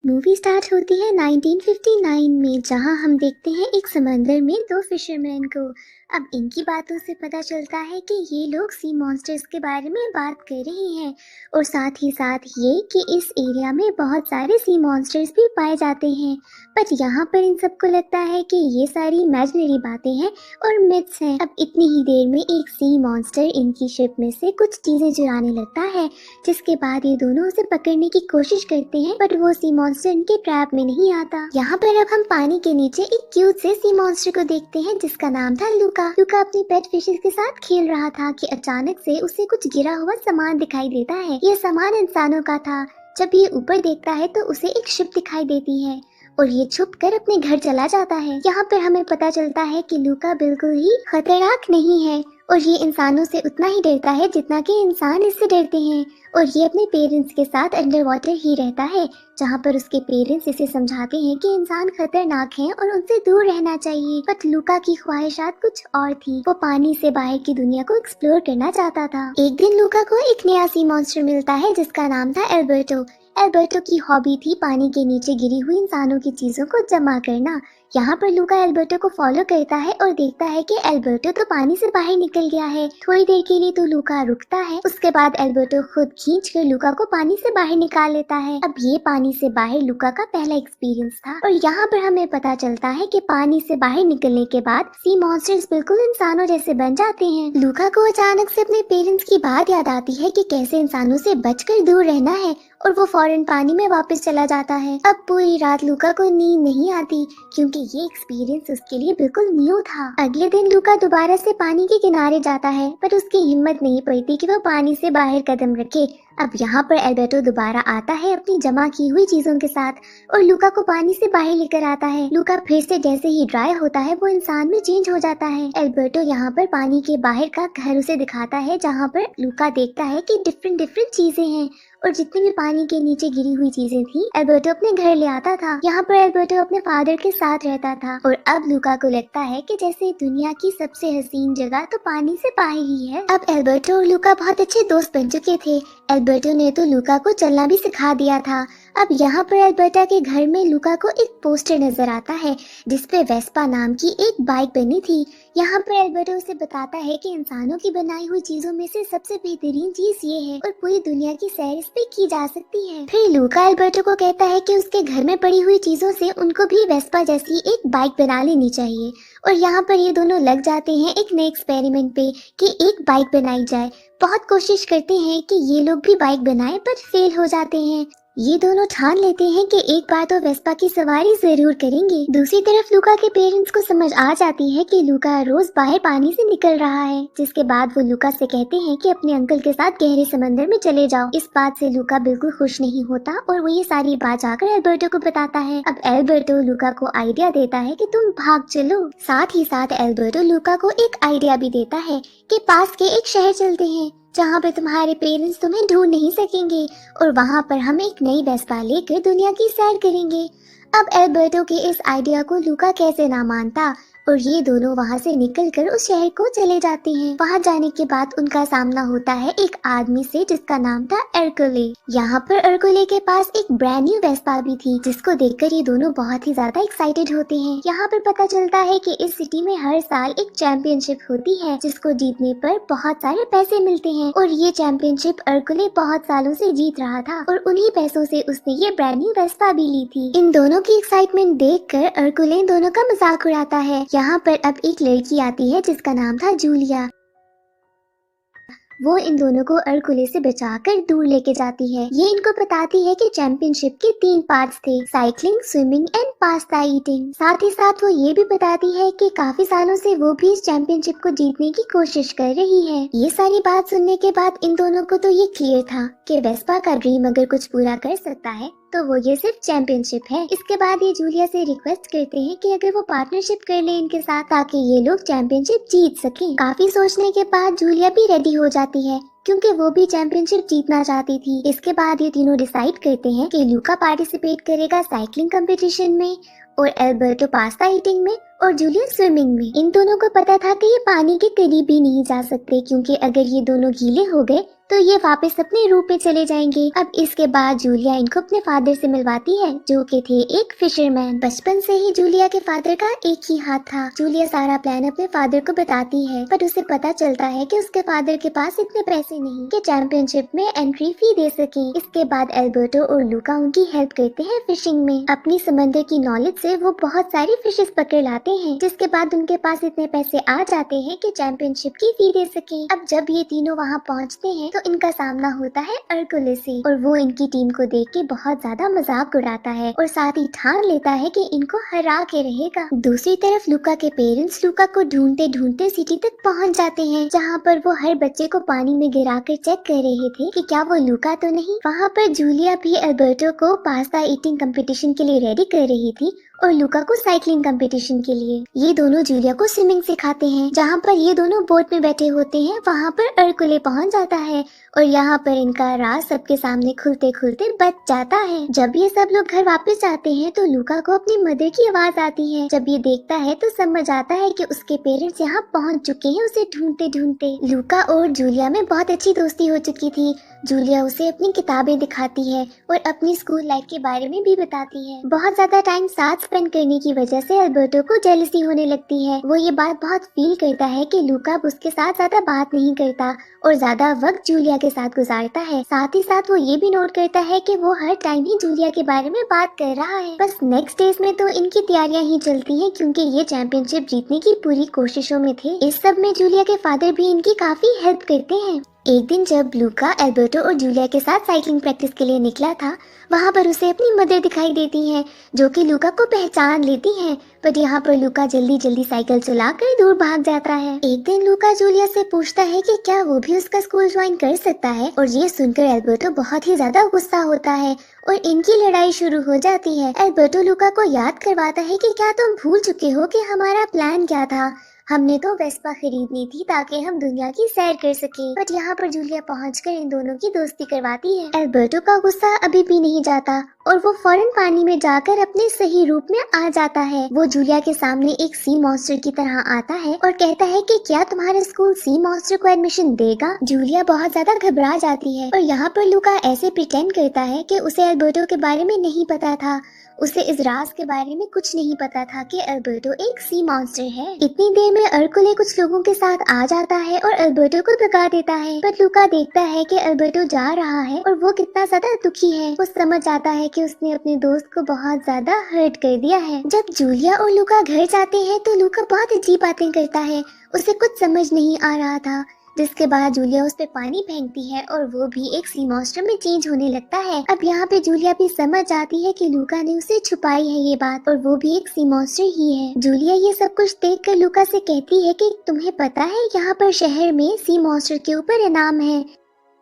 Movie start होती है 1959 में, जहां हम देखते हैं एक समंदर में दो फिशरमैन को। अब इनकी बातों से पता चलता है कि ये लोग सी मॉन्स्टर्स के बारे में बात कर रहे हैं, और साथ ही साथ ये कि इस एरिया में बहुत सारे सी मॉन्स्टर्स भी पाए जाते हैं। पर यहाँ पर इन सबको लगता है कि ये सारी इमेजिनरी बातें हैं और मिथ्स हैं। अब इतनी ही देर में एक सी मॉन्स्टर इनकी शिप में से कुछ चीजें चुराने लगता है, जिसके बाद ये दोनों उसे पकड़ने की कोशिश करते हैं, बट वो सी मॉन्स्टर इनके ट्रैप में नहीं आता। यहाँ पर अब हम पानी के नीचे एक क्यूट से सी मॉन्स्टर को देखते हैं जिसका नाम था लूका। लूका अपनी पेट फिशेस के साथ खेल रहा था कि अचानक से उसे कुछ गिरा हुआ सामान दिखाई देता है। ये सामान इंसानों का था। जब ये ऊपर देखता है तो उसे एक शिप दिखाई देती है और ये छुप कर अपने घर चला जाता है। यहाँ पर हमें पता चलता है कि लूका बिल्कुल ही खतरनाक नहीं है और ये इंसानों से उतना ही डरता है जितना कि इंसान इससे डरते हैं, और ये अपने पेरेंट्स के साथ अंडर वाटर ही रहता है, जहाँ पर उसके पेरेंट्स इसे समझाते हैं कि इंसान खतरनाक हैं और उनसे दूर रहना चाहिए। बट लूका की ख्वाहिशात कुछ और थी। वो पानी से बाहर की दुनिया को एक्सप्लोर करना चाहता था। एक दिन लूका को एक नया सी मॉन्स्टर मिलता है जिसका नाम था एल्बर्टो। एल्बर्टो की हॉबी थी पानी के नीचे गिरी हुई इंसानों की चीजों को जमा करना। यहाँ पर लूका एल्बर्टो को फॉलो करता है और देखता है कि एल्बर्टो तो पानी से बाहर निकल गया है। थोड़ी देर के लिए तो लूका रुकता है, उसके बाद एल्बर्टो खुद खींचकर लूका को पानी से बाहर निकाल लेता है। अब ये पानी से बाहर लूका का पहला एक्सपीरियंस था, और यहाँ पर हमें पता चलता है कि पानी से बाहर निकलने के बाद सी मॉन्स्टर्स बिल्कुल इंसानों जैसे बन जाते हैं। लूका को अचानक से अपने पेरेंट्स की बात याद आती है कि कैसे इंसानों से बचकर दूर रहना है, और वो फौरन पानी में वापस चला जाता है। अब पूरी रात लूका को नींद नहीं आती क्योंकि ये एक्सपीरियंस उसके लिए बिल्कुल न्यू था। अगले दिन लूका दोबारा से पानी के किनारे जाता है, पर उसकी हिम्मत नहीं पड़ती कि वो पानी से बाहर कदम रखे। अब यहाँ पर एल्बर्टो दोबारा आता है अपनी जमा की हुई चीजों के साथ और लूका को पानी से बाहर लेकर आता है। लूका फिर से जैसे ही ड्राई होता है वो इंसान में चेंज हो जाता है। एल्बर्टो यहाँ पर पानी के बाहर का घर उसे दिखाता है, जहाँ पर लूका देखता है कि डिफरेंट डिफरेंट चीजें हैं, और जितनी भी पानी के नीचे गिरी हुई चीजें थी एल्बर्टो अपने घर ले आता था। यहाँ पर एल्बर्टो अपने फादर के साथ रहता था, और अब लूका को लगता है कि जैसे दुनिया की सबसे हसीन जगह तो पानी से बाहर ही है। अब एल्बर्टो और लूका बहुत अच्छे दोस्त बन चुके थे। एल्बर्टो ने तो लूका को चलना भी सिखा दिया था। अब यहाँ पर एल्बर्टा के घर में लूका को एक पोस्टर नजर आता है जिसपे वेस्पा नाम की एक बाइक बनी थी। यहाँ पर एल्बर्टो उसे बताता है कि इंसानों की बनाई हुई चीजों में से सबसे बेहतरीन चीज ये है और पूरी दुनिया की सैर इस पे की जा सकती है। फिर लूका एल्बर्टो को कहता है कि उसके घर में पड़ी हुई चीजों से उनको भी वेस्पा जैसी एक बाइक बना लेनी चाहिए, और यहाँ पर ये दोनों लग जाते हैं एक नए एक्सपेरिमेंट पे कि एक बाइक बनाई जाए। बहुत कोशिश करते हैं कि ये लोग भी बाइक बनाएं, पर फेल हो जाते हैं। ये दोनों ठान लेते हैं कि एक बार तो वेस्पा की सवारी जरूर करेंगे। दूसरी तरफ लूका के पेरेंट्स को समझ आ जाती है कि लूका रोज बाहर पानी से निकल रहा है, जिसके बाद वो लूका से कहते हैं कि अपने अंकल के साथ गहरे समंदर में चले जाओ। इस बात से लूका बिल्कुल खुश नहीं होता और वो ये सारी बात जाकर एल्बर्टो को बताता है। अब एल्बर्टो लूका को आइडिया देता है कि तुम भाग चलो। साथ ही साथ एल्बर्टो लूका को एक आइडिया भी देता है कि पास के एक शहर चलते हैं जहाँ पे तुम्हारे पेरेंट्स तुम्हें ढूंढ नहीं सकेंगे, और वहाँ पर हम एक नई वेस्पा लेकर दुनिया की सैर करेंगे। अब एल्बर्टो के इस आइडिया को लूका कैसे ना मानता, और ये दोनों वहाँ से निकलकर उस शहर को चले जाते हैं। वहाँ जाने के बाद उनका सामना होता है एक आदमी से जिसका नाम था एर्कुले। यहाँ पर एर्कुले के पास एक ब्रांड न्यू वेस्पा भी थी, जिसको देखकर ये दोनों बहुत ही ज्यादा एक्साइटेड होते हैं। यहाँ पर पता चलता है कि इस सिटी में हर साल एक चैंपियनशिप होती है जिसको जीतने पर बहुत सारे पैसे मिलते हैं, और ये चैंपियनशिप एर्कुले बहुत सालों से जीत रहा था, और उन्हीं पैसों से उसने ये ब्रांड न्यू वेस्पा भी ली थी। इन दोनों की एक्साइटमेंट देखकर एर्कुले इन दोनों का मजाक उड़ाता है। यहाँ पर अब एक लड़की आती है जिसका नाम था जूलिया। वो इन दोनों को एर्कुले से बचाकर दूर लेके जाती है। ये इनको बताती है कि चैंपियनशिप के 3 पार्ट्स थे, cycling, swimming and pasta eating. साथ ही साथ वो ये भी बताती है कि काफी सालों से वो भी इस चैंपियनशिप को जीतने की कोशिश कर रही है। ये सारी बात सुनने के बाद इन दोनों को तो ये क्लियर था कि वेस्पा का ड्रीम अगर कुछ पूरा कर सकता है तो वो ये सिर्फ चैंपियनशिप है। इसके बाद ये जूलिया से रिक्वेस्ट करते हैं कि अगर वो पार्टनरशिप कर ले इनके साथ ताकि ये लोग चैंपियनशिप जीत सकें। काफी सोचने के बाद जूलिया भी रेडी हो जाती है क्योंकि वो भी चैंपियनशिप जीतना चाहती थी। इसके बाद ये तीनों डिसाइड करते हैं कि लूका पार्टिसिपेट करेगा साइकिलिंग कंपटीशन में और एल्बर्टो पास्ता ईटिंग में और जूलिया स्विमिंग में। इन दोनों को पता था कि ये पानी के करीब भी नहीं जा सकते, क्योंकि अगर ये दोनों गीले हो गए तो ये वापस अपने रूप में चले जाएंगे। अब इसके बाद जूलिया इनको अपने फादर से मिलवाती है, जो कि थे एक फिशरमैन। बचपन से ही जूलिया के फादर का एक ही हाथ था। जूलिया सारा प्लान अपने फादर को बताती है, पर उसे पता चलता है कि उसके फादर के पास इतने पैसे नहीं कि चैंपियनशिप में एंट्री फी दे सके। इसके बाद एल्बर्टो और लूका उनकी हेल्प करते हैं फिशिंग में। अपनी समंदर की नॉलेज से वो बहुत सारी फिशेस पकड़ लाते हैं, जिसके बाद उनके पास इतने पैसे आ जाते हैं कि चैंपियनशिप की फी दे सके। अब जब ये तीनों वहाँ पहुँचते हैं तो इनका सामना होता है अर्कुलस से, और वो इनकी टीम को देख के बहुत ज्यादा मजाक उड़ाता है और साथ ही ठान लेता है कि इनको हरा के रहेगा। दूसरी तरफ लूका के पेरेंट्स लूका को ढूंढते ढूंढते सिटी तक पहुंच जाते हैं, जहां पर वो हर बच्चे को पानी में गिराकर चेक कर रहे थे कि क्या वो लूका तो नहीं। वहां पर जूलिया भी अल्बर्टो को पास्ता ईटिंग कंपटीशन के लिए रेडी कर रही थी और लूका को साइकिलिंग कंपटीशन के लिए। ये दोनों जूलिया को स्विमिंग सिखाते हैं। जहाँ पर ये दोनों बोट में बैठे होते हैं वहाँ पर अर्कुले पहुँच जाता है और यहाँ पर इनका राज सबके सामने खुलते खुलते बच जाता है। जब ये सब लोग घर वापस जाते हैं तो लूका को अपनी मदर की आवाज आती है। जब ये देखता है तो समझ आता है कि उसके पेरेंट्स यहाँ पहुँच चुके हैं उसे ढूंढते ढूंढते। लूका और जूलिया में बहुत अच्छी दोस्ती हो चुकी थी। जूलिया उसे अपनी किताबें दिखाती है और अपनी स्कूल लाइफ के बारे में भी बताती है। बहुत ज्यादा टाइम साथ स्पेंड करने की वजह से अल्बर्टो को जेलसी होने लगती है। वो ये बात बहुत फील करता है कि लूका अब उसके साथ ज्यादा बात नहीं करता और ज्यादा वक्त जूलिया के साथ गुजारता है। साथ ही साथ वो ये भी नोट करता है कि वो हर टाइम ही जूलिया के बारे में बात कर रहा है। बस नेक्स्ट डेज में तो इनकी तैयारियां ही चलती हैं, क्योंकि ये चैंपियनशिप जीतने की पूरी कोशिशों में थे। इस सब में जूलिया के फादर भी इनकी काफी हेल्प करते हैं। एक दिन जब लूका एल्बर्टो और जूलिया के साथ साइकिलिंग प्रैक्टिस के लिए निकला था, वहाँ पर उसे अपनी मदर दिखाई देती है, जो कि लूका को पहचान लेती हैं। पर यहाँ पर लूका जल्दी जल्दी साइकिल चलाकर दूर भाग जाता है। एक दिन लूका जूलिया से पूछता है कि क्या वो भी उसका स्कूल ज्वाइन कर सकता है, और ये सुनकर एल्बर्टो बहुत ही ज्यादा गुस्सा होता है और इनकी लड़ाई शुरू हो जाती है। एल्बर्टो लूका को याद करवाता है कि क्या तुम भूल चुके हो कि हमारा प्लान क्या था। हमने तो वेस्पा खरीदनी थी ताकि हम दुनिया की सैर कर सके। बट यहाँ पर जूलिया पहुंचकर इन दोनों की दोस्ती करवाती है। एल्बर्टो का गुस्सा अभी भी नहीं जाता और वो फौरन पानी में जाकर अपने सही रूप में आ जाता है। वो जूलिया के सामने एक सी मॉन्स्टर की तरह आता है और कहता है कि क्या तुम्हारा स्कूल सी मॉन्स्टर को एडमिशन देगा। जूलिया बहुत ज्यादा घबरा जाती है और यहाँ पर लूका ऐसे प्रिटेंड करता है कि उसे एल्बर्टो के बारे में नहीं पता था। उसे इस राज के बारे में कुछ नहीं पता था कि एल्बर्टो एक सी मॉन्स्टर है। इतनी देर में अर्कुले कुछ लोगों के साथ आ जाता है और एल्बर्टो को भगा देता है। पर लूका देखता है कि एल्बर्टो जा रहा है और वो कितना ज्यादा दुखी है। वो समझ जाता है कि उसने अपने दोस्त को बहुत ज्यादा हर्ट कर दिया है। जब जूलिया और लूका घर जाते हैं तो लूका बहुत अजीब बातें करता है। उसे कुछ समझ नहीं आ रहा था, जिसके बाद जूलिया उस पे पानी फेंकती है और वो भी एक सी मॉन्स्टर में चेंज होने लगता है। अब यहाँ पे जूलिया भी समझ जाती है कि लूका ने उसे छुपाई है ये बात, और वो भी एक सी मॉन्स्टर ही है। जूलिया ये सब कुछ देखकर लूका से कहती है कि तुम्हें पता है यहाँ पर शहर में सी मॉन्स्टर के ऊपर इनाम है,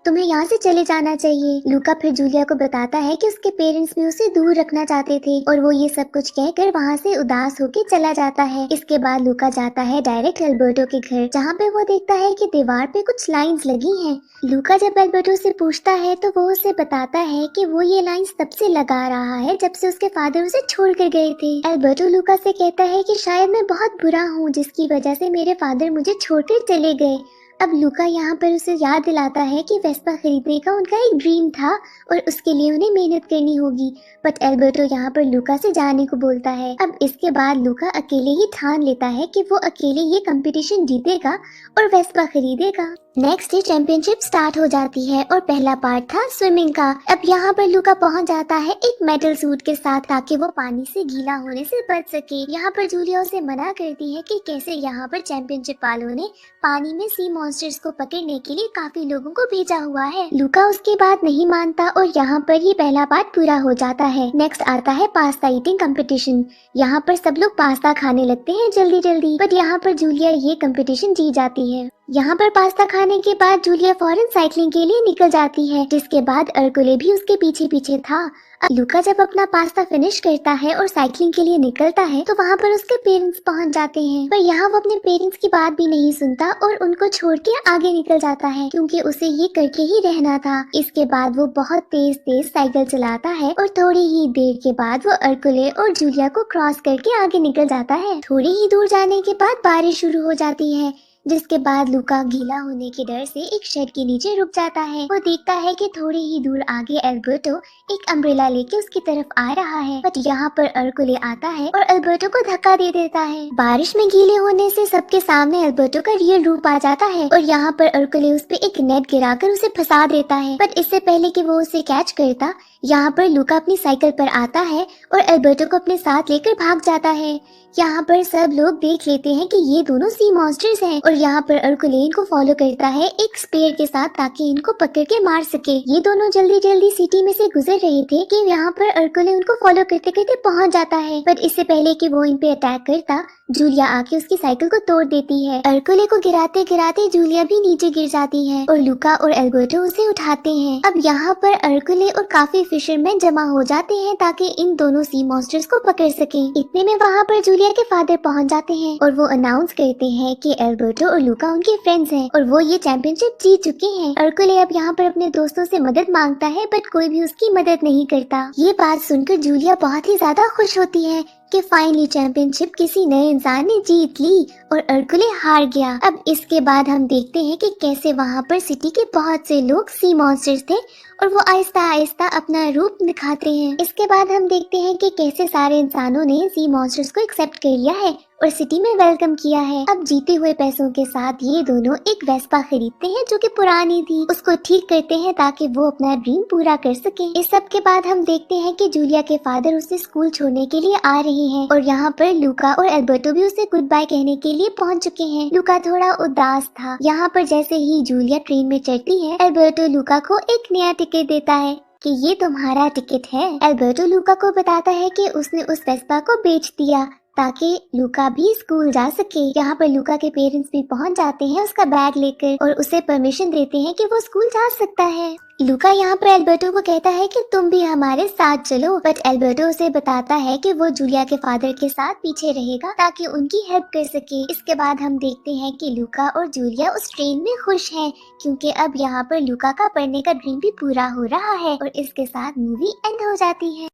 तुम्हें यहाँ से चले जाना चाहिए। लूका फिर जूलिया को बताता है कि उसके पेरेंट्स भी उसे दूर रखना चाहते थे और वो ये सब कुछ कहकर वहाँ से उदास होकर चला जाता है। इसके बाद लूका जाता है डायरेक्ट एल्बर्टो के घर, जहाँ पे वो देखता है कि दीवार पे कुछ लाइंस लगी हैं। लूका जब एल्बर्टो से पूछता है तो वो उसे बताता है कि वो ये लाइंस तब से लगा रहा है जब से उसके फादर उसे छोड़ कर गए थे। एल्बर्टो लूका से कहता है कि शायद मैं बहुत बुरा हूँ जिसकी वजह से मेरे फादर मुझे छोड़कर चले गए। अब लूका यहाँ पर उसे याद दिलाता है कि वेस्पा खरीदने का उनका एक ड्रीम था और उसके लिए उन्हें मेहनत करनी होगी। बट एल्बर्टो यहाँ पर लूका से जाने को बोलता है। अब इसके बाद लूका अकेले ही ठान लेता है कि वो अकेले ये कंपटीशन जीतेगा और वेस्पा खरीदेगा। नेक्स्ट डे चैंपियनशिप स्टार्ट हो जाती है और पहला पार्ट था स्विमिंग का। अब यहाँ पर लूका पहुँच जाता है एक मेटल सूट के साथ ताकि वो पानी से गीला होने से बच सके। यहाँ पर जूलिया उसे मना करती है कि कैसे यहाँ पर चैंपियनशिप वालों ने पानी में सी मॉन्स्टर्स को पकड़ने के लिए काफी लोगों को भेजा हुआ है। लूका उसकी बात नहीं मानता और यहाँ पर ये पहला पार्ट पूरा हो जाता है। नेक्स्ट आता है पास्ता ईटिंग कंपटीशन। यहाँ पर सब लोग पास्ता खाने लगते हैं जल्दी जल्दी, बट यहाँ पर जूलिया ये कंपटीशन जीत जाती है। यहाँ पर पास्ता खाने के बाद जूलिया फौरन साइकिलिंग के लिए निकल जाती है, जिसके बाद अर्कुले भी उसके पीछे पीछे था। अब लूका जब अपना पास्ता फिनिश करता है और साइकिलिंग के लिए निकलता है तो वहाँ पर उसके पेरेंट्स पहुँच जाते हैं, पर यहाँ वो अपने पेरेंट्स की बात भी नहीं सुनता और उनको छोड़ के आगे निकल जाता है क्योंकि उसे ये करके ही रहना था। इसके बाद वो बहुत तेज तेज साइकिल चलाता है और थोड़ी ही देर के बाद वो अर्कुले और जूलिया को क्रॉस करके आगे निकल जाता है। थोड़ी ही दूर जाने के बाद बारिश शुरू हो जाती है, जिसके बाद लूका गीला होने के डर से एक शेड के नीचे रुक जाता है। वो देखता है कि थोड़ी ही दूर आगे एल्बर्टो एक अम्ब्रेला लेके उसकी तरफ आ रहा है, बट यहाँ पर अर्कुले आता है और एल्बर्टो को धक्का दे देता है। बारिश में गीले होने से सबके सामने एल्बर्टो का रियल रूप आ जाता है और यहाँ पर अर्कुले उस पे एक नेट गिराकर उसे फंसा देता है, बट इससे पहले कि वो उसे कैच करता, यहाँ पर लूका अपनी साइकिल पर आता है और एल्बर्टो को अपने साथ लेकर भाग जाता है। यहाँ पर सब लोग देख लेते हैं कि ये दोनों सी मॉन्स्टर्स हैं और यहाँ पर अर्कुले इनको फॉलो करता है एक स्पेयर के साथ ताकि इनको पकड़ के मार सके। ये दोनों जल्दी जल्दी सिटी में से गुजर रहे थे कि यहाँ पर अर्कुले उनको फॉलो करते करते पहुँच जाता है, पर इससे पहले कि वो इन पे अटैक करता, जूलिया आके उसकी साइकिल को तोड़ देती है। अर्कुले को गिराते गिराते जूलिया भी नीचे गिर जाती है और लूका और एल्बर्टो उसे उठाते हैं। अब यहाँ पर अर्कुले और काफी फिशरमैन जमा हो जाते हैं ताकि इन दोनों सी मॉन्स्टर्स को पकड़ सकें। इतने में वहाँ पर जूलिया के फादर पहुँच जाते हैं और वो अनाउंस करते हैं कि एल्बर्टो और लूका उनके फ्रेंड्स हैं और वो ये चैंपियनशिप जीत चुके हैं। अर्कुले अब यहाँ पर अपने दोस्तों से मदद मांगता है, बट कोई भी उसकी मदद नहीं करता। ये बात सुनकर जूलिया बहुत ही ज्यादा खुश होती है कि फाइनली चैंपियनशिप किसी नए इंसान ने जीत ली और अर्कुले हार गया। अब इसके बाद हम देखते हैं कि कैसे वहाँ पर सिटी के बहुत से लोग सी मॉन्स्टर्स थे और वो आहिस्ता आहिस्ता अपना रूप दिखाते हैं। इसके बाद हम देखते हैं कि कैसे सारे इंसानों ने सी मॉन्स्टर्स को एक्सेप्ट कर लिया है और सिटी में वेलकम किया है। अब जीते हुए पैसों के साथ ये दोनों एक वेस्पा खरीदते हैं जो कि पुरानी थी, उसको ठीक करते हैं ताकि वो अपना ड्रीम पूरा कर सके। इस सब के बाद हम देखते हैं कि जूलिया के फादर उसे स्कूल छोड़ने के लिए आ रहे हैं और यहाँ पर लूका और एल्बर्टो भी उसे गुड बाय कहने के लिए पहुँच चुके हैं। लूका थोड़ा उदास था। यहाँ पर जैसे ही जूलिया ट्रेन में चढ़ती है, एल्बर्टो लूका को एक नया टिकट देता है कि ये तुम्हारा टिकट है। एल्बर्टो लूका को बताता है कि उसने उस वेस्पा को बेच दिया ताकि लूका भी स्कूल जा सके। यहाँ पर लूका के पेरेंट्स भी पहुँच जाते हैं उसका बैग लेकर और उसे परमिशन देते हैं कि वो स्कूल जा सकता है। लूका यहाँ पर एल्बर्टो को कहता है कि तुम भी हमारे साथ चलो, बट एल्बर्टो उसे बताता है कि वो जूलिया के फादर के साथ पीछे रहेगा ताकि उनकी हेल्प कर सके। इसके बाद हम देखते हैं कि लूका और जूलिया उस ट्रेन में खुश हैं क्योंकि अब यहाँ पर लूका का पढ़ने का ड्रीम भी पूरा हो रहा है और इसके साथ मूवी एंड हो जाती है।